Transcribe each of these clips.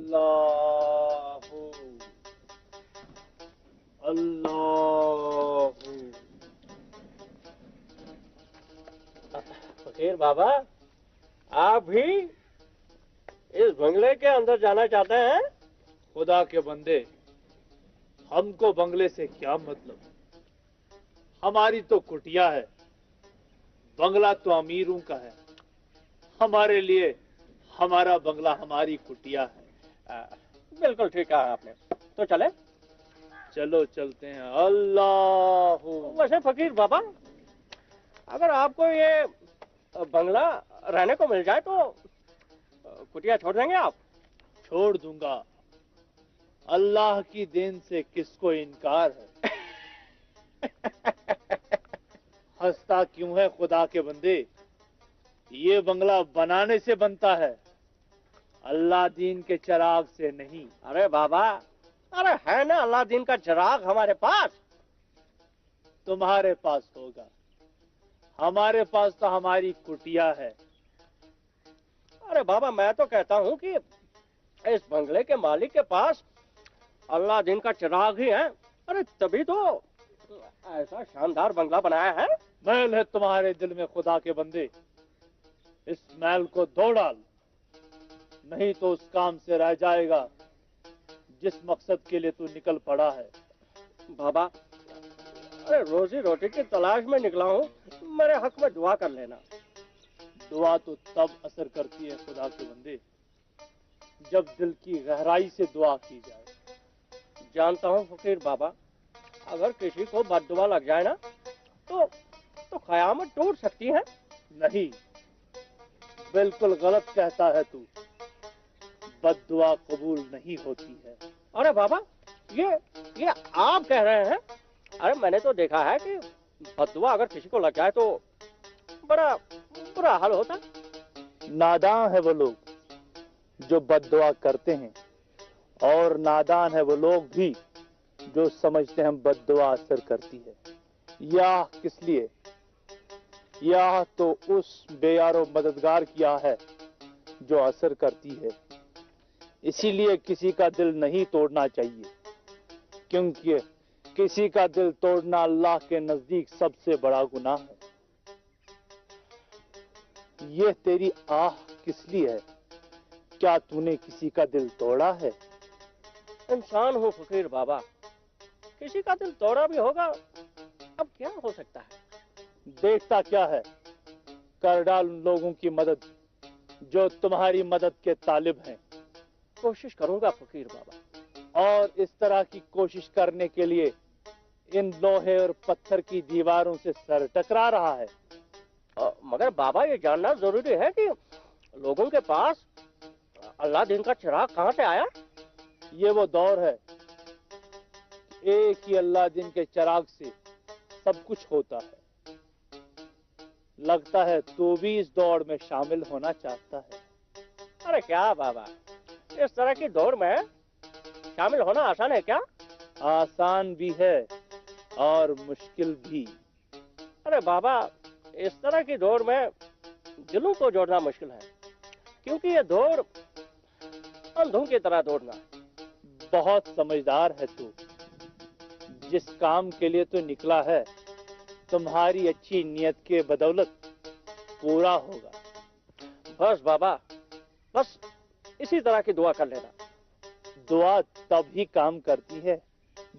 अल्लाहू अल्लाहू। फकीर बाबा, आप भी इस बंगले के अंदर जाना चाहते हैं? खुदा के बंदे, हमको बंगले से क्या मतलब? हमारी तो कुटिया है, बंगला तो अमीरों का है। हमारे लिए हमारा बंगला हमारी कुटिया है। बिल्कुल ठीक कहा आपने। तो चले? चलो चलते हैं। अल्लाह। वैसे फकीर बाबा, अगर आपको ये बंगला रहने को मिल जाए तो कुटिया छोड़ देंगे आप? छोड़ दूंगा। अल्लाह की देन से किसको इनकार है? हंसता क्यों है खुदा के बंदे? ये बंगला बनाने से बनता है, अल्लाह दीन के चिराग से नहीं। अरे बाबा, अरे है ना अल्लाह दीन का चिराग हमारे पास। तुम्हारे पास होगा, हमारे पास तो हमारी कुटिया है। अरे बाबा, मैं तो कहता हूँ कि इस बंगले के मालिक के पास अल्लाह दिन का चिराग ही है। अरे तभी तो ऐसा शानदार बंगला बनाया है। महल है तुम्हारे दिल में खुदा के बंदे, इस महल को धो डाल, नहीं तो उस काम से रह जाएगा जिस मकसद के लिए तू निकल पड़ा है। बाबा, अरे रोजी रोटी की तलाश में निकला हूँ, मेरे हक में दुआ कर लेना। दुआ तो तब असर करती है खुदा के बंदे, जब दिल की गहराई से दुआ की जाए। जानता हूँ फकीर बाबा, अगर किसी को बद्दुआ लग जाए ना तो कयामत टूट सकती है। नहीं, बिल्कुल गलत कहता है तू। बद्दुआ कबूल नहीं होती है। अरे बाबा, ये आप कह रहे हैं? अरे मैंने तो देखा है कि बद्दुआ अगर किसी को लग जाए तो बड़ा बुरा हाल होता। नादान है वो लोग जो बद्दुआ करते हैं, और नादान है वो लोग भी जो समझते हैं बद्दुआ असर करती है। या किस लिए? या तो उस बेयारो मददगार किया है जो असर करती है। इसीलिए किसी का दिल नहीं तोड़ना चाहिए, क्योंकि किसी का दिल तोड़ना अल्लाह के नजदीक सबसे बड़ा गुनाह है। यह तेरी आह किस लिए है? क्या तूने किसी का दिल तोड़ा है? इंसान हूँ फकीर बाबा, किसी का दिल तोड़ा भी होगा, अब क्या हो सकता है। देखता क्या है, कर डाल उन लोगों की मदद जो तुम्हारी मदद के तालिब हैं। कोशिश करूंगा फकीर बाबा। और इस तरह की कोशिश करने के लिए इन लोहे और पत्थर की दीवारों से सर टकरा रहा है। मगर बाबा, ये जानना जरूरी है कि लोगों के पास अल्लाह दिन का चिराग कहाँ से आया? ये वो दौर है, एक ही अल्लाह दिन के चिराग से सब कुछ होता है। लगता है तू भी इस दौड़ में शामिल होना चाहता है। अरे क्या बाबा, इस तरह की दौड़ में शामिल होना आसान है क्या? आसान भी है और मुश्किल भी। अरे बाबा, इस तरह की दौड़ में दिलों को जोड़ना मुश्किल है, क्योंकि ये दौड़ अंधों की तरह दौड़ना है। बहुत समझदार है तू। जिस काम के लिए तू निकला है, तुम्हारी अच्छी नीयत के बदौलत पूरा होगा। बस बाबा, बस इसी तरह की दुआ कर लेना। दुआ तब ही काम करती है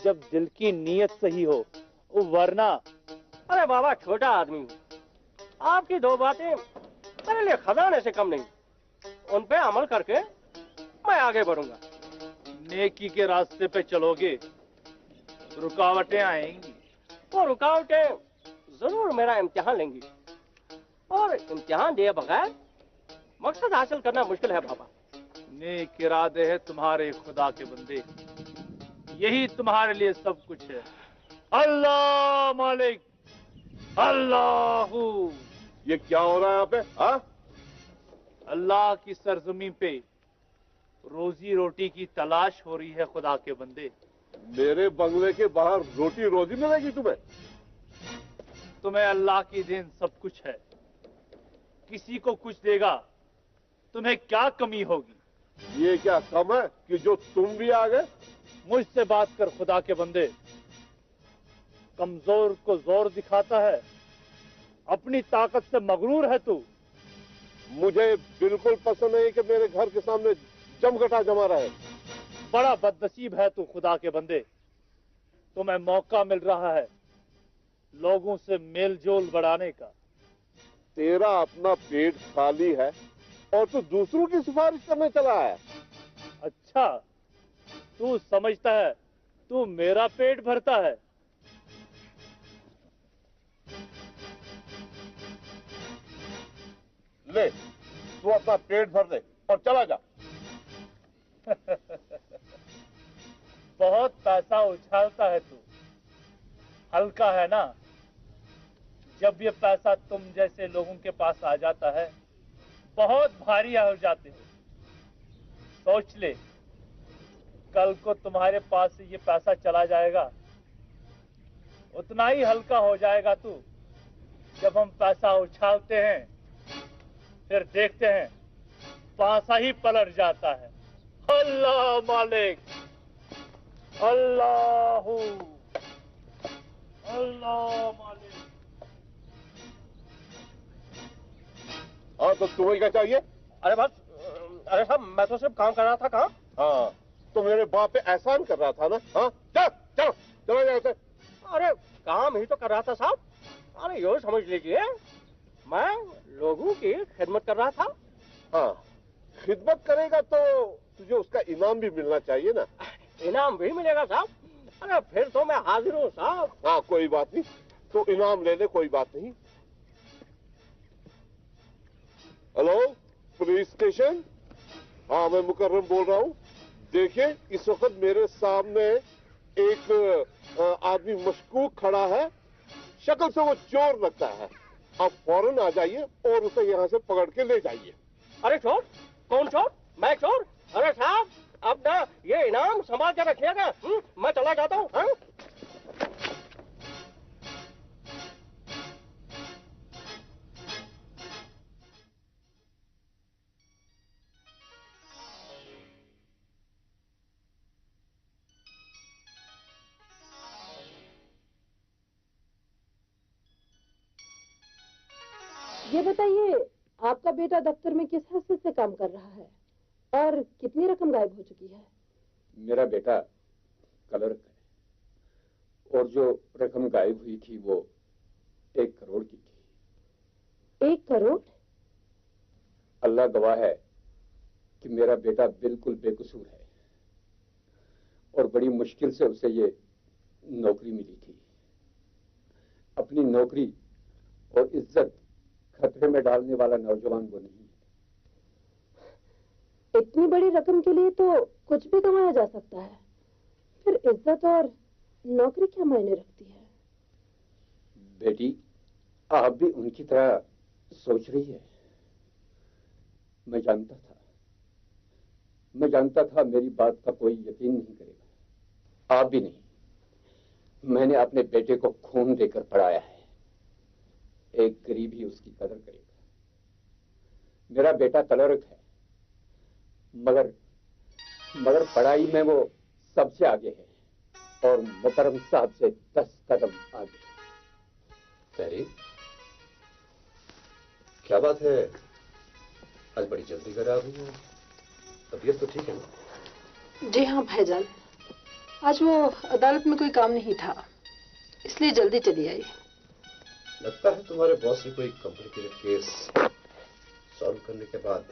जब दिल की नीयत सही हो, वरना। अरे बाबा, छोटा आदमी हूँ, आपकी दो बातें मेरे लिए खजाने से कम नहीं। उन पे अमल करके मैं आगे बढ़ूंगा। नेकी के रास्ते पे चलोगे, रुकावटें आएंगी। वो रुकावटें जरूर मेरा इम्तिहान लेंगी, और इम्तिहान दिए बगैर मकसद हासिल करना मुश्किल है बाबा। नेक इरादे है तुम्हारे खुदा के बंदे, यही तुम्हारे लिए सब कुछ है। अल्लाह मालिक, अल्लाहू। ये क्या हो रहा है यहाँ पे? हाँ, अल्लाह की सरजमी पे रोजी रोटी की तलाश हो रही है खुदा के बंदे। मेरे बंगले के बाहर रोटी रोजी मिलेगी तुम्हें? तुम्हें अल्लाह की देन सब कुछ है, किसी को कुछ देगा, तुम्हें क्या कमी होगी? ये क्या कम है कि जो तुम भी आ गए? मुझसे बात कर खुदा के बंदे। कमजोर को जोर दिखाता है, अपनी ताकत से मगरूर है तू। मुझे बिल्कुल पसंद नहीं कि मेरे घर के सामने जमघटा जमा रहे। बड़ा बदनसीब है तू खुदा के बंदे। तुम्हें मौका मिल रहा है लोगों से मेलजोल बढ़ाने का। तेरा अपना पेट खाली है और तू दूसरों की सिफारिश करने चला है। अच्छा, तू समझता है तू मेरा पेट भरता है? ले, तू अपना पेट भर दे और चला जा। बहुत पैसा उछालता है तू, हल्का है ना? जब ये पैसा तुम जैसे लोगों के पास आ जाता है बहुत भारी हो जाते हो। सोच ले, कल को तुम्हारे पास से ये पैसा चला जाएगा, उतना ही हल्का हो जाएगा तू। जब हम पैसा उछालते हैं फिर देखते हैं पासा ही पलट जाता है। अल्लाह मालिक, अल्लाह अल्लाह मालिक। हाँ, तो तुम्हें क्या चाहिए? अरे बस, अरे साहब मैं तो सिर्फ काम कर रहा था। कहाँ? हाँ, तो मेरे बाप पे एहसान कर रहा था ना? हाँ, चल चलो चलो जाओ से। अरे काम ही तो कर रहा था साहब। अरे यो समझ लीजिए, मैं लोगों की खिदमत कर रहा था। हाँ, खिदमत करेगा तो तुझे उसका इनाम भी मिलना चाहिए ना? इनाम भी मिलेगा साहब? अरे फिर तो मैं हाजिर हूँ साहब। हाँ, कोई बात नहीं, तो इनाम ले ले, कोई बात नहीं। Hello, police station. हाँ, मैं मुकर्रम बोल रहा हूँ। देखिए, इस वक्त मेरे सामने एक आदमी मशकूक खड़ा है। शक्ल से वो चोर लगता है। आप फौरन आ जाइए और उसे यहाँ से पकड़ के ले जाइए। अरे चोर? कौन चोर? मैं चोर? अरे साहब, अब ना ये इनाम संभाल के रखिएगा। मैं चला जाता हूँ। हाँ? ये बताइए, आपका बेटा दफ्तर में किस हैसियत से काम कर रहा है और कितनी रकम गायब हो चुकी है? मेरा बेटा क्लर्क है और जो रकम गायब हुई थी वो 1 करोड़ की थी। 1 करोड़? अल्लाह गवाह है कि मेरा बेटा बिल्कुल बेकसूर है और बड़ी मुश्किल से उसे ये नौकरी मिली थी। अपनी नौकरी और इज्जत खतरे में डालने वाला नौजवान वो नहीं है। इतनी बड़ी रकम के लिए तो कुछ भी कमाया जा सकता है, फिर इज्जत और नौकरी क्या मायने रखती है? बेटी, आप भी उनकी तरह सोच रही है। मैं जानता था मेरी बात का कोई यकीन नहीं करेगा। आप भी नहीं। मैंने अपने बेटे को खून देकर पढ़ाया है। एक गरीब ही उसकी कदर करेगा। मेरा बेटा क्लर्क है, मगर पढ़ाई में वो सबसे आगे है और मुकर्रम साहब से 10 कदम आगे। तहरीर, क्या बात है, आज बड़ी जल्दी घर आ रही हो? तबीयत तो ठीक है ना? जी हाँ भाईजान, आज वो अदालत में कोई काम नहीं था, इसलिए जल्दी चली आई। लगता है तुम्हारे बॉस ने कोई कॉम्प्लिकेटेड केस सॉल्व करने के बाद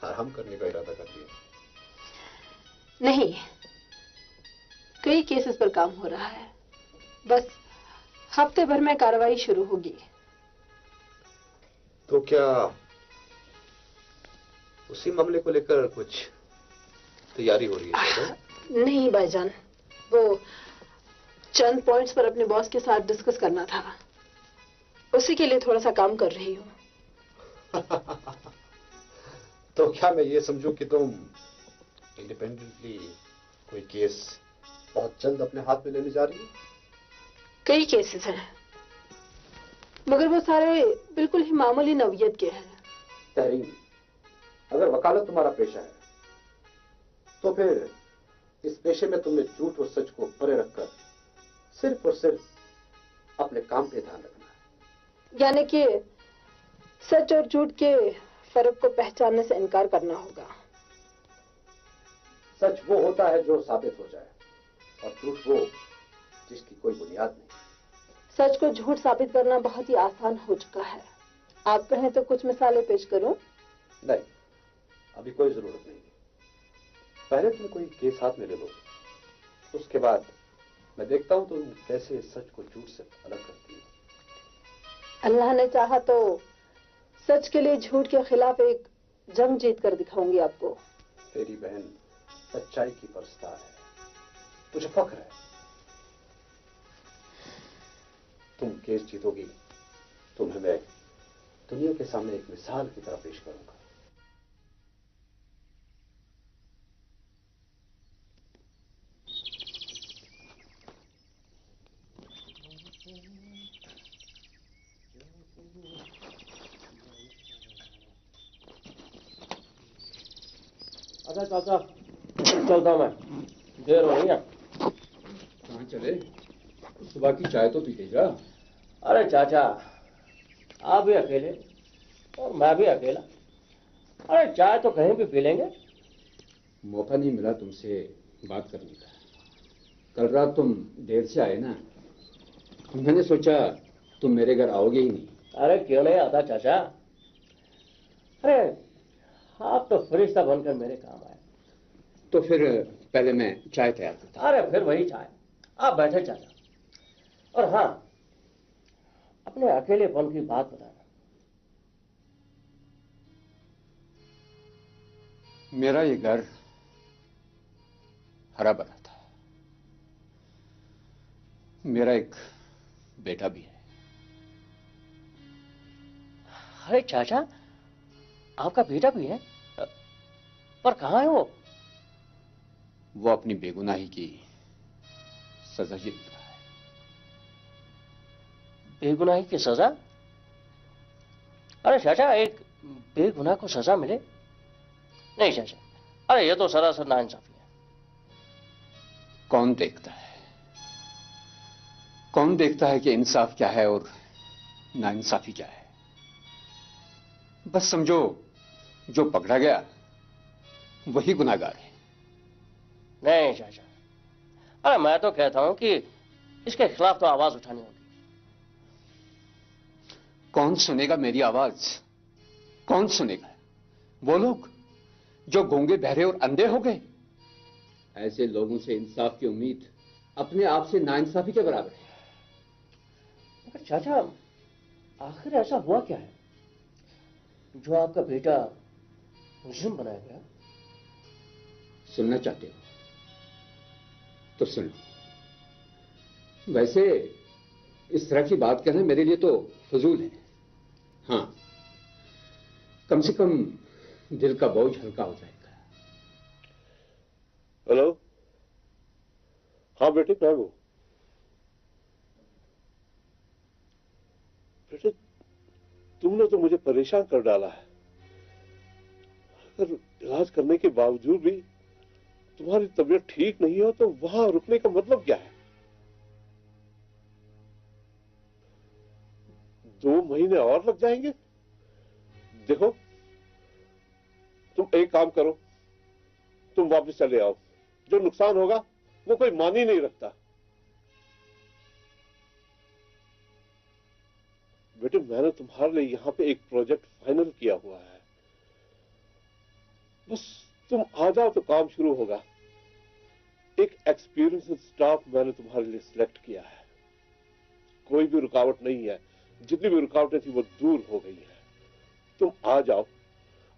आराम करने का इरादा कर लिया। नहीं, कई केसेस पर काम हो रहा है। बस हफ्ते भर में कार्रवाई शुरू होगी। तो क्या उसी मामले को लेकर कुछ तैयारी हो रही है? नहीं भाईजान, वो चंद पॉइंट्स पर अपने बॉस के साथ डिस्कस करना था, उसी के लिए थोड़ा सा काम कर रही हूँ। तो क्या मैं ये समझूं कि तुम इंडिपेंडेंटली कोई केस बहुत जल्द अपने हाथ में लेने जा रही हो? कई केसेस हैं, मगर वो सारे बिल्कुल ही मामूली नौयत के हैं। तहरीर, अगर वकालत तुम्हारा पेशा है तो फिर इस पेशे में तुम्हें झूठ और सच को परे रखकर सिर्फ और सिर्फ अपने काम पे ध्यान रखना है। यानी कि सच और झूठ के फर्क को पहचानने से इनकार करना होगा। सच वो होता है जो साबित हो जाए और झूठ वो जिसकी कोई बुनियाद नहीं। सच को झूठ साबित करना बहुत ही आसान हो चुका है। आप कहें तो कुछ मिसालें पेश करूं? नहीं, अभी कोई जरूरत नहीं। पहले तुम कोई केस हाथ में ले लो, उसके बाद मैं देखता हूं तुम कैसे सच को झूठ से अलग करती हो। अल्लाह ने चाहा तो सच के लिए झूठ के खिलाफ एक जंग जीत कर दिखाऊंगी आपको। तेरी बहन सच्चाई की परस्तार है, मुझे फख्र है। तुम केस जीतोगी, तुम्हें मैं दुनिया के सामने एक मिसाल की तरह पेश करूंगा। अच्छा चाचा, चलता हूं मैं, देर हो रही है। कहाँ चले? सुबह की चाय तो पी जा। अरे चाचा, आप भी अकेले और मैं भी अकेला। अरे चाय तो कहीं भी पी लेंगे। मौका नहीं मिला तुमसे बात करने का। कल रात तुम देर से आए ना, मैंने सोचा तुम मेरे घर आओगे ही नहीं। अरे क्यों नहीं आता चाचा। अरे आप तो फरिश्ता बनकर मेरे काम आए। तो फिर पहले मैं चाय तैयार करता। अरे फिर वही चाय। आप बैठे चाचा। और हाँ, अपने अकेलेपन की बात बताना। मेरा ये घर हरा भरा था। मेरा एक बेटा भी है। अरे चाचा, आपका बेटा भी है? पर कहाँ है वो? वो अपनी बेगुनाही की सजा जीत रहा है। बेगुनाही की सजा? अरे चाचा, एक बेगुनाह को सजा मिले? नहीं चाचा, अरे ये तो सरासर नाइंसाफी है। कौन देखता है? कौन देखता है कि इंसाफ क्या है और नाइंसाफी क्या है? बस समझो, जो पकड़ा गया वही गुनाहगार है। नहीं चाचा, अरे मैं तो कहता हूं कि इसके खिलाफ तो आवाज उठानी होगी। कौन सुनेगा मेरी आवाज? कौन सुनेगा? वो लोग जो गूंगे, बहरे और अंधे हो गए। ऐसे लोगों से इंसाफ की उम्मीद अपने आप से नाइंसाफी के बराबर है। मगर चाचा, आखिर ऐसा हुआ क्या है जो आपका बेटा मुजरिम बनाया गया? सुनना चाहते हो तो सुन लो। वैसे इस तरह की बात कहना मेरे लिए तो फजूल है। हाँ, कम से कम दिल का बोझ हल्का हो जाएगा। हेलो, हाँ बेटे, मैं हूं। बेटे, तुमने तो मुझे परेशान कर डाला है। अगर इलाज करने के बावजूद भी तुम्हारी तबीयत ठीक नहीं हो तो वहां रुकने का मतलब क्या है? 2 महीने और लग जाएंगे। देखो, तुम एक काम करो, तुम वापस चले आओ। जो नुकसान होगा वो कोई मान ही नहीं रखता। बेटे, मैंने तुम्हारे लिए यहां पे एक प्रोजेक्ट फाइनल किया हुआ है। बस तुम आ जाओ तो काम शुरू होगा। एक एक्सपीरियंस्ड स्टाफ मैंने तुम्हारे लिए सिलेक्ट किया है। कोई भी रुकावट नहीं है। जितनी भी रुकावटें थी वो दूर हो गई है। तुम आ जाओ,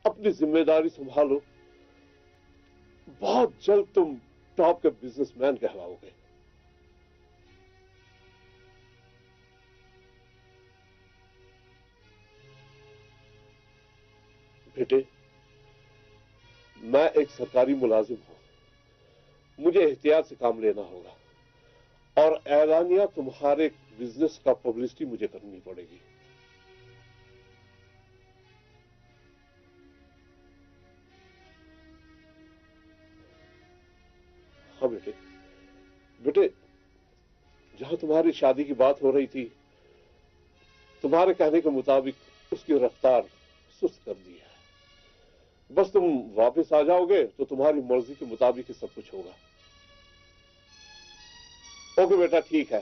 अपनी जिम्मेदारी संभालो। बहुत जल्द तुम टॉप के बिजनेसमैन कहलाओगे। बेटे, मैं एक सरकारी मुलाजिम हूं। मुझे एहतियात से काम लेना होगा और ऐलानिया तुम्हारे बिजनेस का पब्लिसिटी मुझे करनी पड़ेगी। हाँ बेटे, बेटे जहां तुम्हारी शादी की बात हो रही थी, तुम्हारे कहने के मुताबिक उसकी रफ्तार सुस्त कर दी है। बस तुम वापस आ जाओगे तो तुम्हारी मर्जी के मुताबिक ही सब कुछ होगा। ओके बेटा, ठीक है।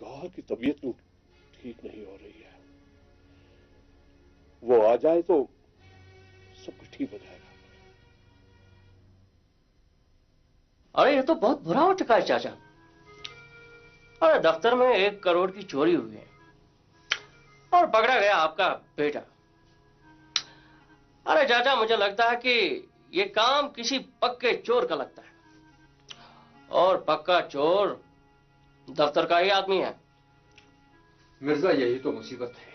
कहा कि तबीयत तो ठीक नहीं हो रही है, वो आ जाए तो सब कुछ ठीक हो जाएगा। अरे ये तो बहुत बुरा हो चुका है चाचा। अरे दफ्तर में 1 करोड़ की चोरी हुई है और पकड़ा गया आपका बेटा। अरे चाचा, मुझे लगता है कि ये काम किसी पक्के चोर का लगता है, और पक्का चोर दफ्तर का ही आदमी है। मिर्जा, यही तो मुसीबत है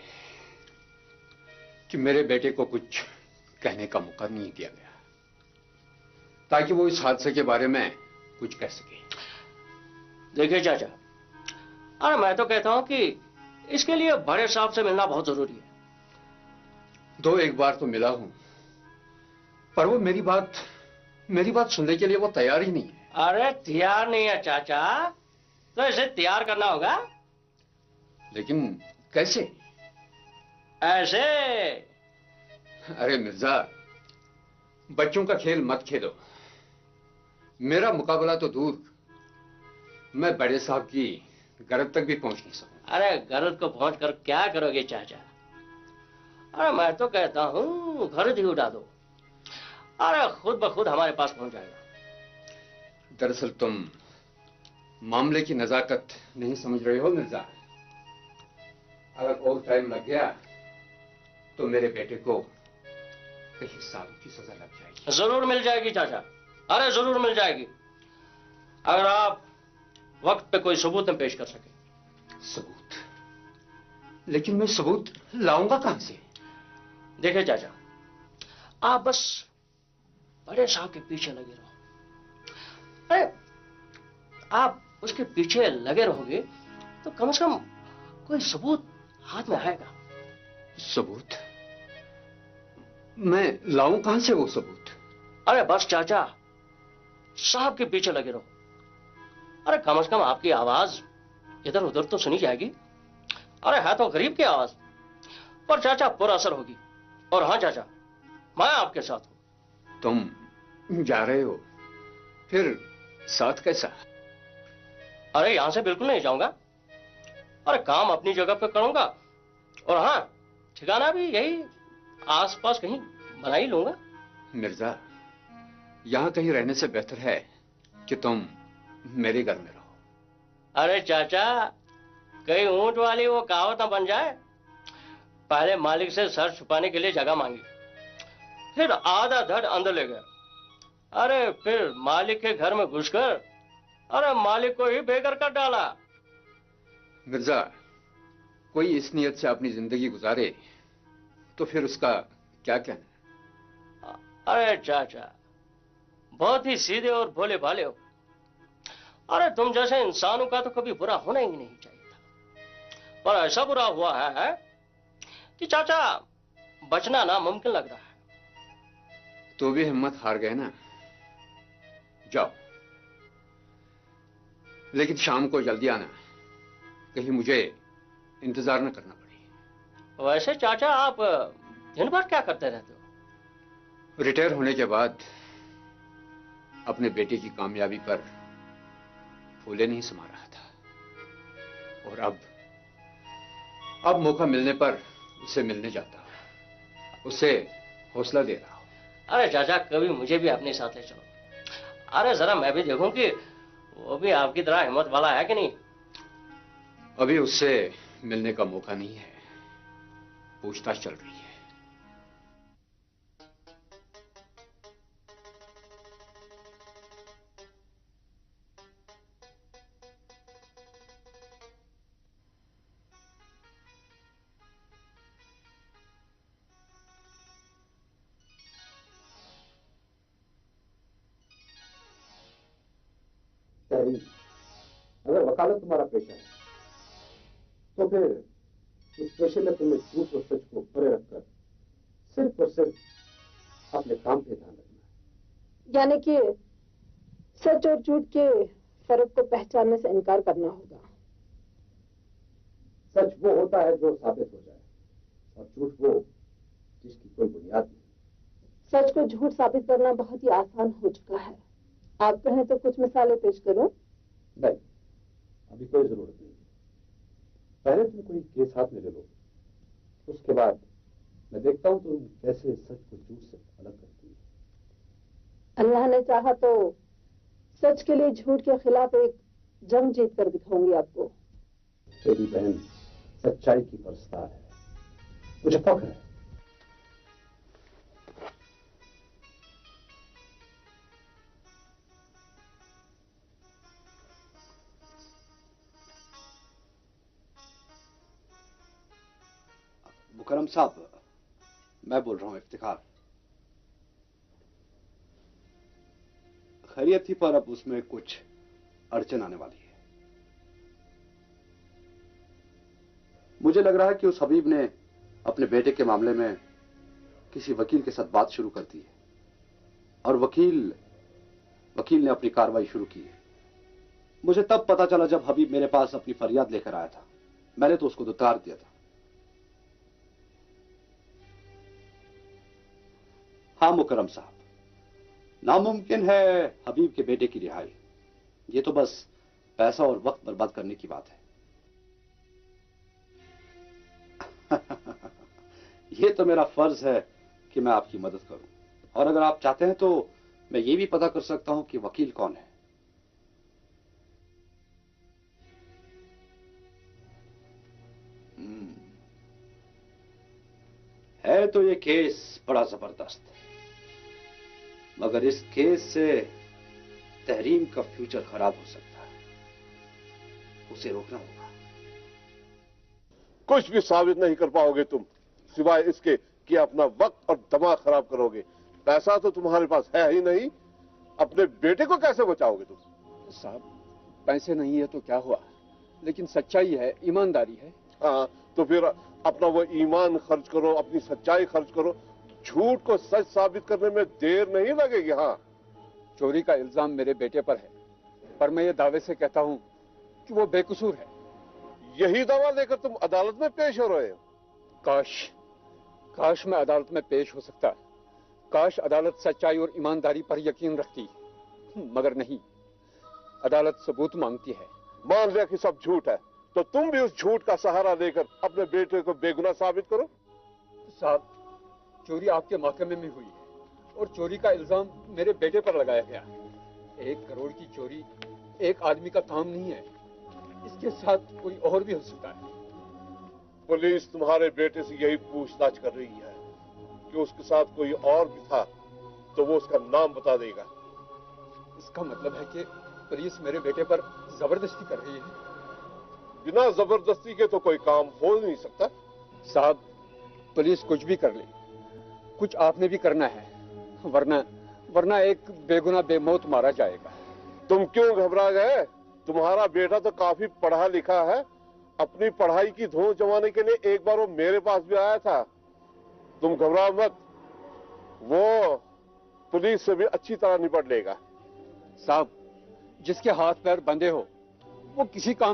कि मेरे बेटे को कुछ कहने का मौका नहीं दिया गया ताकि वो इस हादसे के बारे में कुछ कह सके। देखिए चाचा, अरे मैं तो कहता हूं कि इसके लिए बड़े साहब से मिलना बहुत जरूरी है। 2-1 बार तो मिला हूं, पर वो मेरी बात सुनने के लिए वो तैयार ही नहीं है। अरे तैयार नहीं है चाचा, तो इसे तैयार करना होगा। लेकिन कैसे? ऐसे। अरे मिर्जा, बच्चों का खेल मत खेलो। मेरा मुकाबला तो दूर, मैं बड़े साहब की गरज तक भी पहुंच नहीं सकूं। अरे गरज को पहुंच कर क्या करोगे चाचा? अरे मैं तो कहता हूं गरज ही उड़ा दो, अरे खुद ब खुद हमारे पास पहुंच जाएगा। दरअसल तुम मामले की नजाकत नहीं समझ रहे हो मिर्जा। अगर और टाइम लग गया तो मेरे बेटे को कई सालों की सजा लग जाएगी। जरूर मिल जाएगी चाचा, अरे जरूर मिल जाएगी, अगर आप वक्त पे कोई सबूत न पेश कर सके। सबूत? लेकिन मैं सबूत लाऊंगा कहां से? देखिए चाचा, आप बस बड़े साहब के पीछे लगे रहो। अरे आप उसके पीछे लगे रहोगे तो कम से कम कोई सबूत हाथ में आएगा। सबूत? मैं लाऊं कहां से वो सबूत? अरे बस चाचा, साहब के पीछे लगे रहो। अरे कम से कम आपकी आवाज इधर उधर तो सुनी जाएगी। अरे है तो गरीब की आवाज, पर चाचा पूरा असर होगी। और हाँ चाचा, मैं आपके साथ हूं। तुम जा रहे हो? फिर साथ कैसा? अरे यहां से बिल्कुल नहीं जाऊंगा। अरे काम अपनी जगह पे करूंगा, और हाँ ठिकाना भी यही आसपास कहीं बना ही लूंगा। मिर्जा, यहां कहीं रहने से बेहतर है कि तुम मेरे घर में रहो। अरे चाचा, कहीं ऊंट वाली वो कहावत ना बन जाए। पहले मालिक से सर छुपाने के लिए जगह मांगी, फिर आधा धड़ अंदर ले गया। अरे फिर मालिक के घर में घुसकर अरे मालिक को ही बेघर कर डाला। मिर्जा, कोई इस नियत से अपनी जिंदगी गुजारे तो फिर उसका क्या कहना? अरे चाचा, बहुत ही सीधे और भोले भाले हो। अरे तुम जैसे इंसानों का तो कभी बुरा होना ही नहीं चाहिए था, पर ऐसा बुरा हुआ है कि चाचा बचना नामुमकिन लग रहा है। तो भी हिम्मत हार गए ना? जाओ, लेकिन शाम को जल्दी आना, कहीं मुझे इंतजार न करना पड़े। वैसे चाचा, आप दिन भर क्या करते रहते हो? रिटायर होने के बाद अपने बेटे की कामयाबी पर फूले नहीं समा रहा था, और अब मौका मिलने पर उसे मिलने जाता हूं, उसे हौसला दे रहा हूं। अरे चाचा, कभी मुझे भी अपने साथ ले चलो। अरे जरा मैं भी देखूं कि वो भी आपकी तरह हिम्मत वाला है कि नहीं। अभी उससे मिलने का मौका नहीं है, पूछताछ चल रही है। अगर वकालत तुम्हारा पेशा है तो फिर इस पेशे में तुम्हें झूठ और सच को परे रखकर सिर्फ और सिर्फ अपने काम पे ध्यान रखना। यानी कि सच और झूठ के फर्क को पहचानने से इनकार करना होगा। सच वो होता है जो साबित हो जाए, और झूठ वो जिसकी कोई बुनियाद नहीं। सच को झूठ साबित करना बहुत ही आसान हो चुका है। आप कहें तो कुछ मिसालें पेश करूं? नहीं, अभी कोई जरूरत नहीं। पहले तुम कोई केस हाथ में ले लो, उसके बाद मैं देखता हूं तुम कैसे सच को झूठ से अलग करती है। अल्लाह ने चाहा तो सच के लिए झूठ के खिलाफ एक जंग जीत कर दिखाऊंगी आपको। तेरी बहन सच्चाई की परस्तार है, मुझे फख्र है। मुकरम साहब, मैं बोल रहा हूं इफ्तिखार। खैरियत थी, पर अब उसमें कुछ अड़चन आने वाली है। मुझे लग रहा है कि उस हबीब ने अपने बेटे के मामले में किसी वकील के साथ बात शुरू कर दी है, और वकील ने अपनी कार्रवाई शुरू की है। मुझे तब पता चला जब हबीब मेरे पास अपनी फरियाद लेकर आया था। मैंने तो उसको दुत्कार दिया था। हाँ मुकरम साहब, नामुमकिन है हबीब के बेटे की रिहाई। ये तो बस पैसा और वक्त बर्बाद करने की बात है। ये तो मेरा फर्ज है कि मैं आपकी मदद करूं, और अगर आप चाहते हैं तो मैं ये भी पता कर सकता हूं कि वकील कौन है। है तो ये केस बड़ा जबरदस्त, मगर इस केस से तहरीम का फ्यूचर खराब हो सकता है। उसे रोकना होगा। कुछ भी साबित नहीं कर पाओगे तुम, सिवाय इसके कि अपना वक्त और दिमाग खराब करोगे। पैसा तो तुम्हारे पास है ही नहीं, अपने बेटे को कैसे बचाओगे तुम? साहब, पैसे नहीं है तो क्या हुआ, लेकिन सच्चाई है, ईमानदारी है। हाँ, तो फिर अपना वो ईमान खर्च करो, अपनी सच्चाई खर्च करो। झूठ को सच साबित करने में देर नहीं लगेगी। हाँ, चोरी का इल्जाम मेरे बेटे पर है, पर मैं ये दावे से कहता हूं कि वो बेकसूर है। यही दावा लेकर तुम अदालत में पेश हो रहे हो? काश मैं अदालत में पेश हो सकता। काश अदालत सच्चाई और ईमानदारी पर यकीन रखती, मगर नहीं। अदालत सबूत मांगती है। मान लिया कि सब झूठ है, तो तुम भी उस झूठ का सहारा लेकर अपने बेटे को बेगुनाह साबित करो। साहब, चोरी आपके महकमे में हुई है, और चोरी का इल्जाम मेरे बेटे पर लगाया गया। 1 करोड़ की चोरी एक आदमी का काम नहीं है, इसके साथ कोई और भी हो सकता है। पुलिस तुम्हारे बेटे से यही पूछताछ कर रही है कि उसके साथ कोई और भी था, तो वो उसका नाम बता देगा। इसका मतलब है कि पुलिस मेरे बेटे पर जबरदस्ती कर रही है। बिना जबरदस्ती के तो कोई काम हो नहीं सकता। साहब, पुलिस कुछ भी कर ले, कुछ आपने भी करना है, वरना एक बेगुनाह बेमौत मारा जाएगा। तुम क्यों घबरा गए? तुम्हारा बेटा तो काफी पढ़ा लिखा है। अपनी पढ़ाई की धूम जमाने के लिए एक बार वो मेरे पास भी आया था। तुम घबराओ मत, वो पुलिस से भी अच्छी तरह निपट लेगा। साहब, जिसके हाथ पैर बंधे हो वो किसी काम